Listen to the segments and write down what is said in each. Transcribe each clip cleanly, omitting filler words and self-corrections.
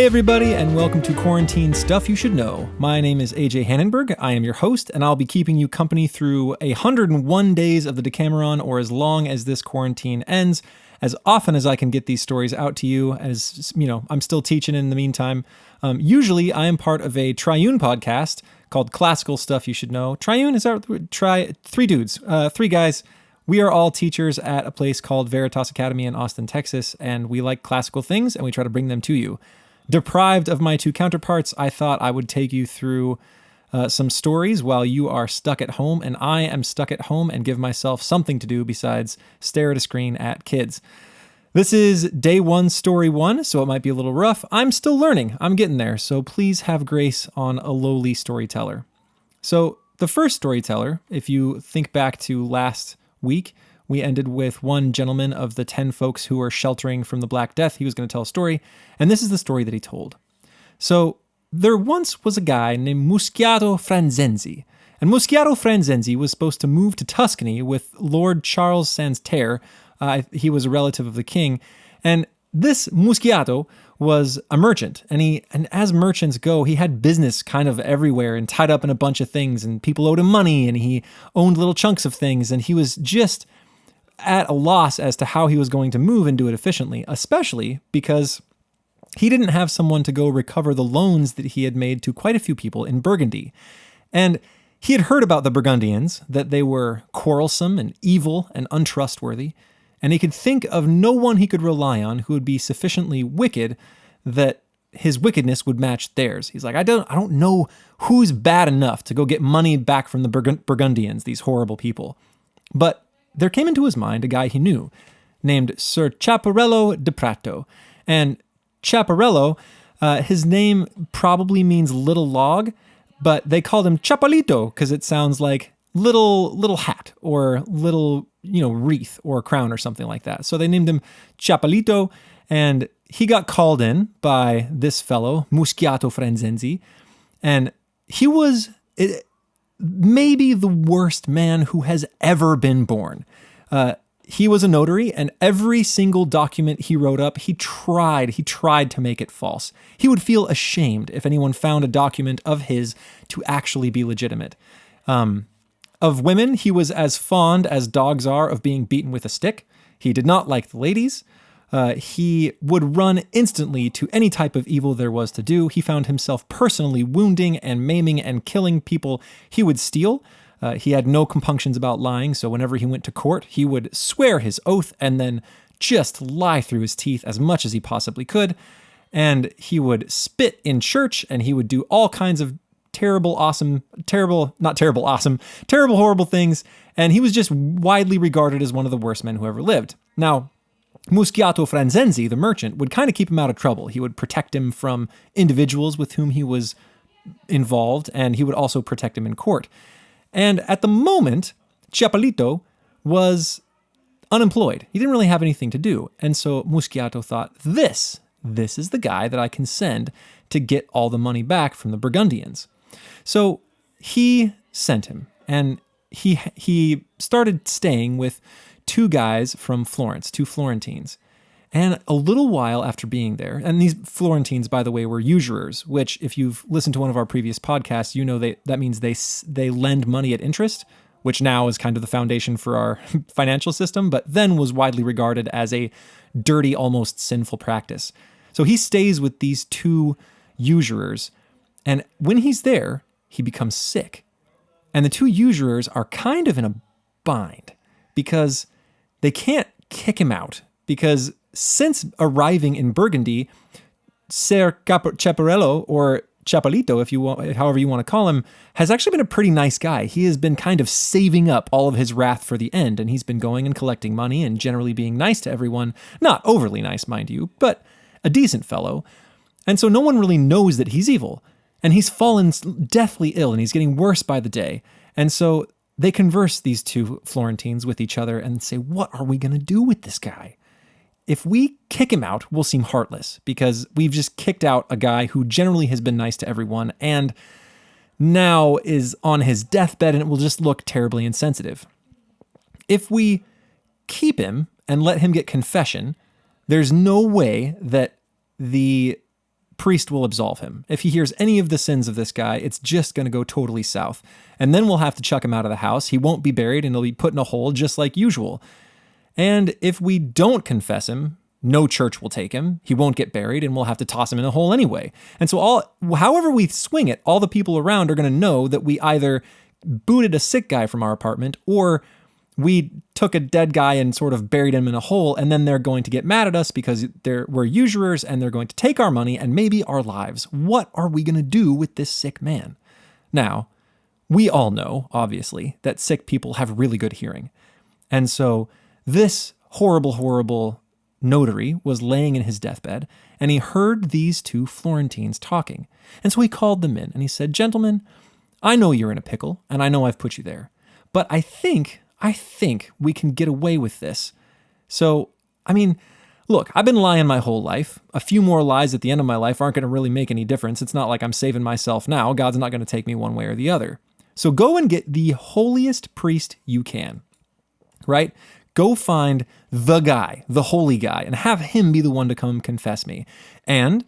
Hey everybody, and welcome to Quarantine Stuff You Should Know. My name is AJ Hannenberg. I am your host, and I'll be keeping you company through 101 days of the Decameron, or as long as this quarantine ends, as often as I can get these stories out to you. As you know, I'm still teaching in the meantime. Usually, I am part of a Triune podcast called Classical Stuff You Should Know. Triune is three dudes, three guys. We are all teachers at a place called Veritas Academy in Austin, Texas, and we like classical things, and we try to bring them to you. Deprived of my two counterparts, I thought I would take you through some stories while you are stuck at home, and I am stuck at home and give myself something to do besides stare at a screen at kids. This is day one, story one, so it might be a little rough. I'm still learning. I'm getting there, so please have grace on a lowly storyteller. So the first storyteller, if you think back to last week, we ended with one gentleman of the 10 folks who were sheltering from the Black Death. He was going to tell a story, and this is the story that he told. So there once was a guy named Muschiato Franzenzi, and Muschiato Franzenzi was supposed to move to Tuscany with Lord Charles Santerre. He was a relative of the king, and this Muschiato was a merchant, and as merchants go, he had business kind of everywhere and tied up in a bunch of things, and people owed him money, and he owned little chunks of things, and he was just at a loss as to how he was going to move and do it efficiently, especially because he didn't have someone to go recover the loans that he had made to quite a few people in Burgundy. And he had heard about the Burgundians, that they were quarrelsome and evil and untrustworthy, and he could think of no one he could rely on who would be sufficiently wicked that his wickedness would match theirs. He's like, I don't know who's bad enough to go get money back from the Burgundians, these horrible people. But there came into his mind a guy he knew named Sir Chaparello de Prato. And Chaparello, his name probably means little log, but they called him Chapalito because it sounds like little hat or little, wreath or crown or something like that. So they named him Chapalito, and he got called in by this fellow, Muschiato Franzenzi, and he was maybe the worst man who has ever been born. He was a notary, and every single document he wrote up, he tried to make it false. He would feel ashamed if anyone found a document of his to actually be legitimate. Of women, he was as fond as dogs are of being beaten with a stick. He did not like the ladies. He would run instantly to any type of evil there was to do. He found himself personally wounding and maiming and killing people. He would steal. He had no compunctions about lying, so whenever he went to court, he would swear his oath and then just lie through his teeth as much as he possibly could. And he would spit in church, and he would do all kinds of terrible, horrible things. And he was just widely regarded as one of the worst men who ever lived. Now, Muschiato Franzenzi, the merchant, would kind of keep him out of trouble. He would protect him from individuals with whom he was involved, and he would also protect him in court. And at the moment, Chapalito was unemployed. He didn't really have anything to do. And so Muschiato thought, this is the guy that I can send to get all the money back from the Burgundians. So he sent him, and he started staying with two guys from Florence, two Florentines. And a little while after being there, and these Florentines, by the way, were usurers, which if you've listened to one of our previous podcasts, you know that means they lend money at interest, which now is kind of the foundation for our financial system, but then was widely regarded as a dirty, almost sinful practice. So he stays with these two usurers, and when he's there, he becomes sick. And the two usurers are kind of in a bind because they can't kick him out, because since arriving in Burgundy, Ser Chaparello, or Chapalito, if you want, however you want to call him, has actually been a pretty nice guy. He has been kind of saving up all of his wrath for the end, and he's been going and collecting money and generally being nice to everyone. Not overly nice, mind you, but a decent fellow. And so no one really knows that he's evil. And he's fallen deathly ill, and he's getting worse by the day. And so they converse, these two Florentines, with each other and say, what are we going to do with this guy? If we kick him out, we'll seem heartless because we've just kicked out a guy who generally has been nice to everyone and now is on his deathbed, and it will just look terribly insensitive. If we keep him and let him get confession, there's no way that the priest will absolve him. If he hears any of the sins of this guy, it's just going to go totally south. And then we'll have to chuck him out of the house. He won't be buried and he'll be put in a hole just like usual. And if we don't confess him, no church will take him. He won't get buried and we'll have to toss him in a hole anyway. And so however we swing it, all the people around are going to know that we either booted a sick guy from our apartment or we took a dead guy and sort of buried him in a hole, and then they're going to get mad at us because we're usurers and they're going to take our money and maybe our lives. What are we going to do with this sick man? Now, we all know, obviously, that sick people have really good hearing. And so this horrible, horrible notary was laying in his deathbed, and he heard these two Florentines talking. And so he called them in and he said, "Gentlemen, I know you're in a pickle, and I know I've put you there, but I think we can get away with this. So, I mean, look, I've been lying my whole life. A few more lies at the end of my life aren't going to really make any difference. It's not like I'm saving myself now. God's not going to take me one way or the other. So go and get the holiest priest you can, right? Go find the guy, the holy guy, and have him be the one to come confess me. And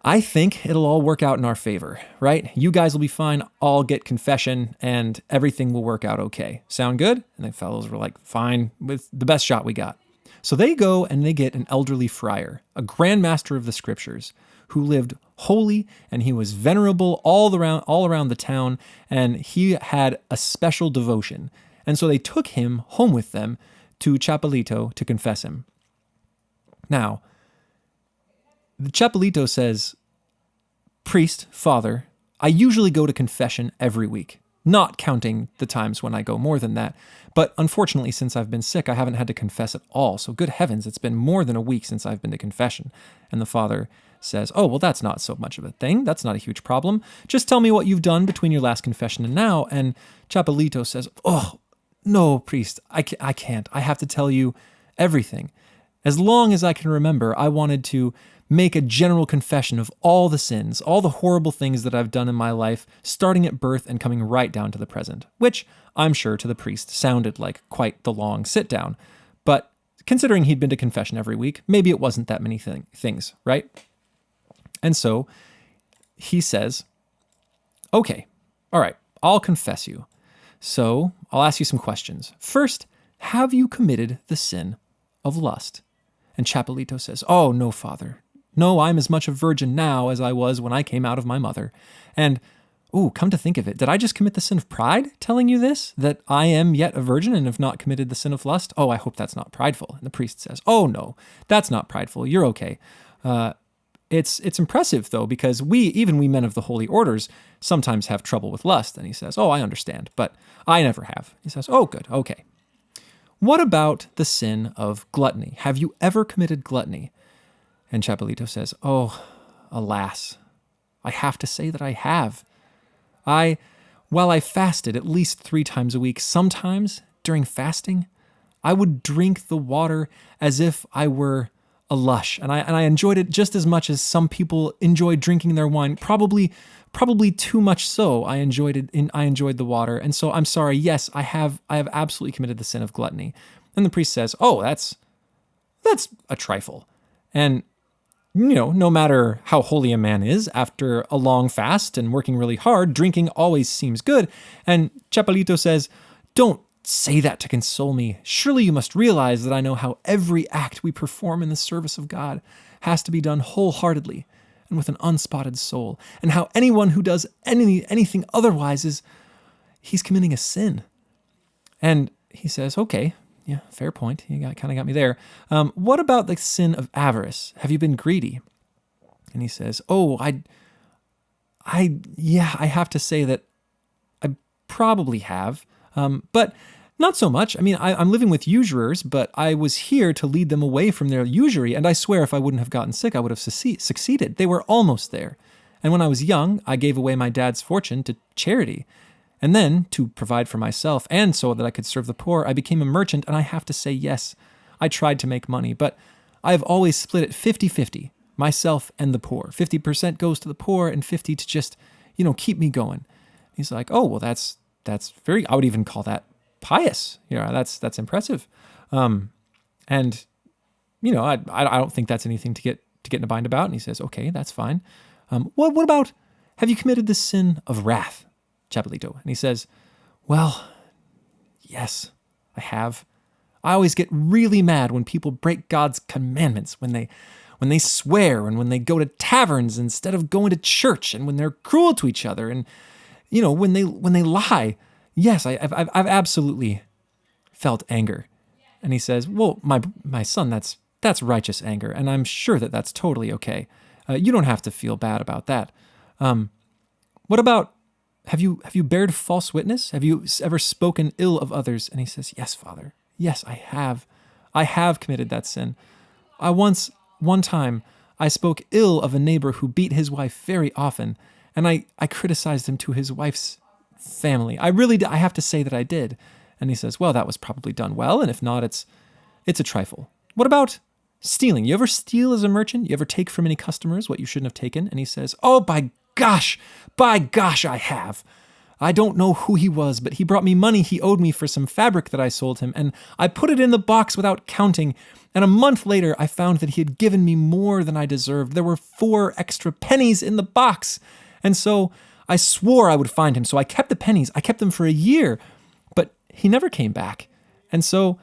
I think it'll all work out in our favor, right? You guys will be fine. I'll get confession and everything will work out okay. Sound good?" And the fellows were like, "Fine, with the best shot we got." So they go and they get an elderly friar, a grand master of the scriptures, who lived holy and he was venerable all around the town, and he had a special devotion. And so they took him home with them to Chapelito to confess him. Now, the Chapelito says, "Priest, father, I usually go to confession every week, not counting the times when I go more than that. But unfortunately, since I've been sick, I haven't had to confess at all. So good heavens, it's been more than a week since I've been to confession." And the father says, "Oh, well, that's not so much of a thing. That's not a huge problem. Just tell me what you've done between your last confession and now." And Chapelito says, "Oh, no, priest, I can't. I have to tell you everything. As long as I can remember, I wanted to make a general confession of all the sins, all the horrible things that I've done in my life, starting at birth and coming right down to the present," which I'm sure to the priest sounded like quite the long sit down. But considering he'd been to confession every week, maybe it wasn't that many things, right? And so he says, "Okay, all right, I'll confess you. So I'll ask you some questions. First, have you committed the sin of lust?" And Chapelito says, "Oh, no, father. No, I'm as much a virgin now as I was when I came out of my mother. And, come to think of it, did I just commit the sin of pride telling you this? That I am yet a virgin and have not committed the sin of lust? Oh, I hope that's not prideful." And the priest says, "Oh, no, that's not prideful. You're okay. It's impressive, though, because we men of the holy orders sometimes have trouble with lust." And he says, "Oh, I understand, but I never have." He says, "Oh, good, okay. What about the sin of gluttony? Have you ever committed gluttony?" And Chapelito says, "Oh, alas, I have to say that I have. While I fasted at least 3 times a week, sometimes during fasting, I would drink the water as if I were a lush, and I enjoyed it just as much as some people enjoy drinking their wine. Probably too much so. I enjoyed the water, and so I'm sorry. Yes, I have absolutely committed the sin of gluttony." And the priest says, "Oh, that's a trifle." And no matter how holy a man is, after a long fast and working really hard, drinking always seems good. And Chapelito says, "Don't say that to console me. Surely you must realize that I know how every act we perform in the service of God has to be done wholeheartedly and with an unspotted soul, and how anyone who does anything otherwise he's committing a sin." And he says, "Okay, yeah, fair point. You kind of got me there. What about the sin of avarice? Have you been greedy?" And he says, "Oh, I have to say that I probably have, but not so much. I mean, I'm living with usurers, but I was here to lead them away from their usury, and I swear if I wouldn't have gotten sick, I would have succeeded. They were almost there. And when I was young, I gave away my dad's fortune to charity. And then, to provide for myself and so that I could serve the poor, I became a merchant, and I have to say, yes, I tried to make money, but I have always split it 50-50, myself and the poor. 50% goes to the poor and 50 to just, keep me going." He's like, "Oh, well, that's very, I would even call that pious. That's impressive." And I don't think that's anything to get to get in a bind about. And he says, okay, that's fine. What about, have you committed the sin of wrath, Chapelito? And he says, well, yes, I have. I always get really mad when people break God's commandments, when they swear and when they go to taverns instead of going to church, and when they're cruel to each other, and when they lie. Yes, I've absolutely felt anger. And he says, well, my son, that's righteous anger, and I'm sure that that's totally okay. You don't have to feel bad about that. What about, have you bared false witness? Have you ever spoken ill of others? And he says, yes, Father. Yes, I have. I have committed that sin. One time, I spoke ill of a neighbor who beat his wife very often, and I criticized him to his wife's family. I have to say that I did. And he says, well, that was probably done well, and if not, it's a trifle. What about stealing? You ever steal as a merchant? You ever take from any customers what you shouldn't have taken? And he says, oh, by gosh, I have. I don't know who he was, but he brought me money he owed me for some fabric that I sold him, and I put it in the box without counting, and a month later I found that he had given me more than I deserved. There were 4 extra pennies in the box, and so I swore I would find him, so I kept the pennies. I kept them for a year, but he never came back, and so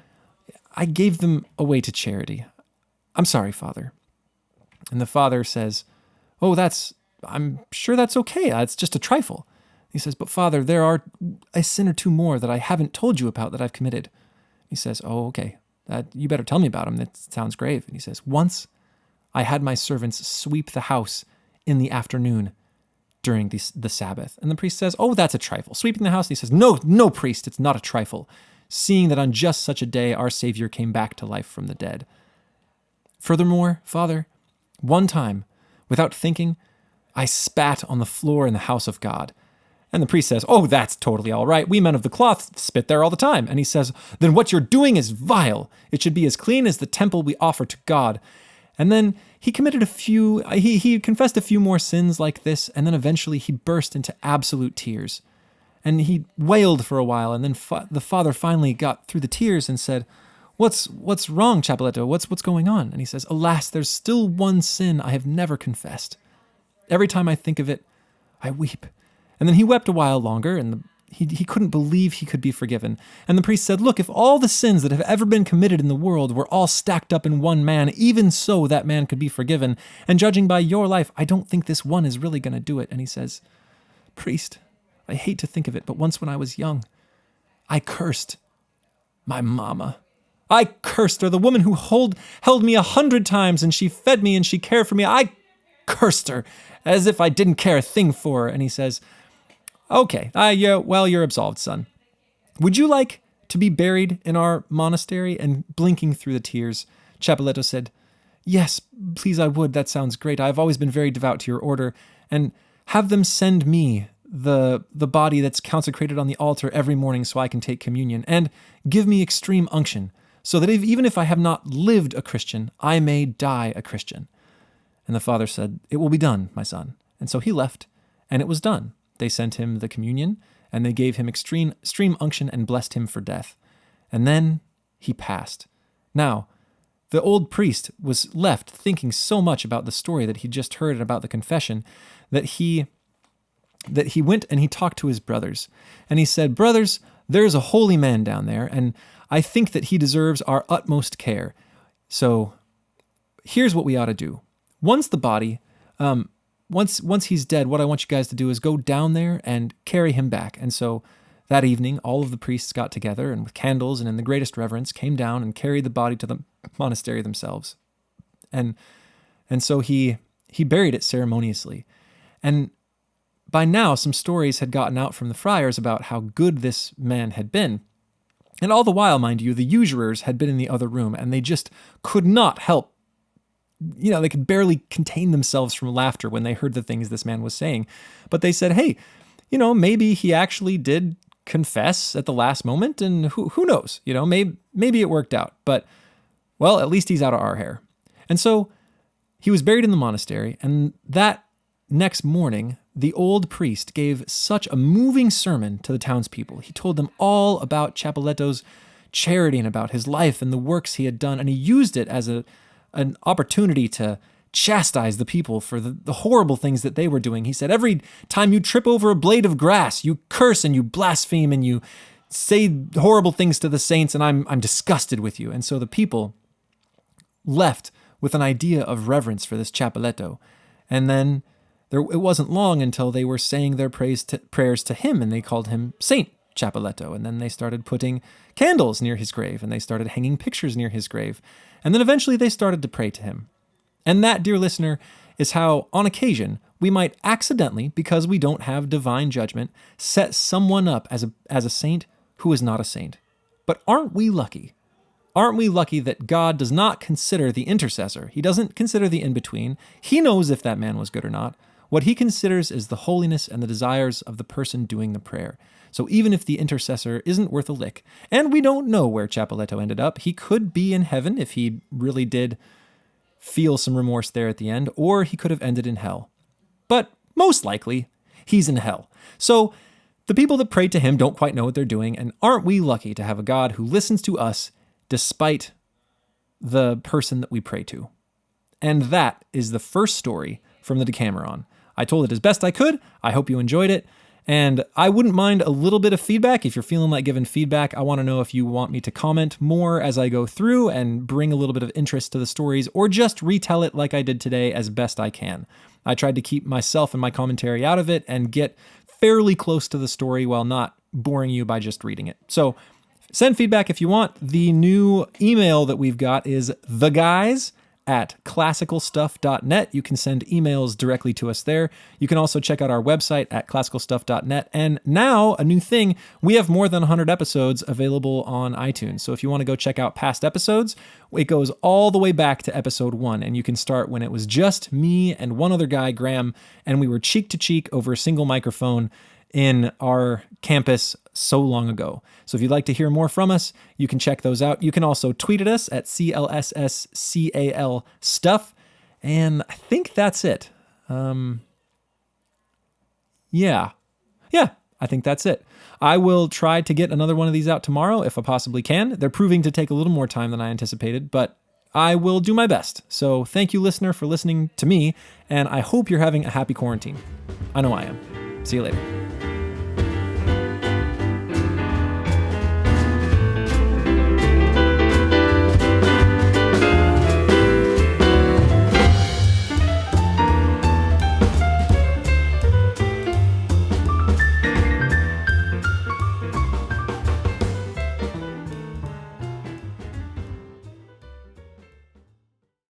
I gave them away to charity. I'm sorry, Father. And the father says, oh, I'm sure that's okay. It's just a trifle. He says, but Father, there are a sin or 2 more that I haven't told you about that I've committed. He says, oh, okay. You better tell me about them. That sounds grave. And he says, once I had my servants sweep the house in the afternoon during the Sabbath. And the priest says, oh, that's a trifle. Sweeping the house. And he says, no, priest, it's not a trifle. Seeing that on just such a day, our Savior came back to life from the dead. Furthermore, Father, one time, without thinking, I spat on the floor in the house of God. And the priest says, oh, that's totally all right. We men of the cloth spit there all the time. And he says, then what you're doing is vile. It should be as clean as the temple we offer to God. And then he committed he confessed a few more sins like this, and then eventually he burst into absolute tears. And he wailed for a while, and then the father finally got through the tears and said, what's wrong, Chapelito? What's going on? And he says, alas, there's still one sin I have never confessed. Every time I think of it, I weep. And then he wept a while longer, and he couldn't believe he could be forgiven. And the priest said, look, if all the sins that have ever been committed in the world were all stacked up in one man, even so that man could be forgiven. And judging by your life, I don't think this one is really going to do it. And he says, priest, I hate to think of it, but once when I was young, I cursed my mama. I cursed her, the woman who held me 100 times, and she fed me and she cared for me. I cursed her as if I didn't care a thing for her. And he says, okay, you're absolved, son. Would you like to be buried in our monastery? And blinking through the tears, Chapelito said, yes, please, I would. That sounds great. I've always been very devout to your order. And have them send me the body that's consecrated on the altar every morning so I can take communion. And give me extreme unction, so that even if I have not lived a Christian, I may die a Christian. And the father said, it will be done, my son. And so he left, and it was done. They sent him the communion, and they gave him extreme unction and blessed him for death. And then he passed. Now, the old priest was left thinking so much about the story that he just heard about the confession that he went and he talked to his brothers. And he said, brothers, there's a holy man down there, and I think that he deserves our utmost care. So here's what we ought to do. Once the body, once he's dead, what I want you guys to do is go down there and carry him back. And so that evening, all of the priests got together and with candles and in the greatest reverence came down and carried the body to the monastery themselves. And so he buried it ceremoniously. And by now, some stories had gotten out from the friars about how good this man had been. And all the while, mind you, the usurers had been in the other room, and they just could not help. They could barely contain themselves from laughter when they heard the things this man was saying. But they said, hey, maybe he actually did confess at the last moment, and who knows? Maybe it worked out. But, well, at least he's out of our hair. And so he was buried in the monastery, and that next morning, the old priest gave such a moving sermon to the townspeople. He told them all about Chapeleto's charity and about his life and the works he had done, and he used it as an opportunity to chastised the people for the horrible things that they were doing. He said, every time you trip over a blade of grass, you curse and you blaspheme and you say horrible things to the saints, and I'm disgusted with you. And so the people left with an idea of reverence for this Chapelletto. And then it wasn't long until they were saying their prayers to him, and they called him Saint Chapelletto. And then they started putting candles near his grave, and they started hanging pictures near his grave. And then eventually they started to pray to him. And that, dear listener, is how, on occasion, we might accidentally, because we don't have divine judgment, set someone up as a saint who is not a saint. But aren't we lucky? Aren't we lucky that God does not consider the intercessor? He doesn't consider the in-between. He knows if that man was good or not. What he considers is the holiness and the desires of the person doing the prayer. So even if the intercessor isn't worth a lick, and we don't know where Chapelletto ended up, he could be in heaven if he really did feel some remorse there at the end, or he could have ended in hell. But most likely, he's in hell. So the people that prayed to him don't quite know what they're doing, and aren't we lucky to have a God who listens to us despite the person that we pray to? And that is the first story from the Decameron. I told it as best I could. I hope you enjoyed it. And I wouldn't mind a little bit of feedback. If you're feeling like giving feedback, I want to know if you want me to comment more as I go through and bring a little bit of interest to the stories, or just retell it like I did today as best I can. I tried to keep myself and my commentary out of it and get fairly close to the story while not boring you by just reading it. So send feedback if you want. The new email that we've got is theguys@classicalstuff.net. You can send emails directly to us there. You can also check out our website at classicalstuff.net. And now, a new thing, we have more than 100 episodes available on iTunes. So if you want to go check out past episodes, it goes all the way back to episode 1. And you can start when it was just me and one other guy, Graham, and we were cheek to cheek over a single microphone in our campus so long ago. So if you'd like to hear more from us, you can check those out. You can also tweet at us at CLSSCAL stuff. And I think that's it. Yeah, I think that's it. I will try to get another one of these out tomorrow if I possibly can. They're proving to take a little more time than I anticipated, but I will do my best. So thank you, listener, for listening to me, and I hope you're having a happy quarantine. I know I am. See you later.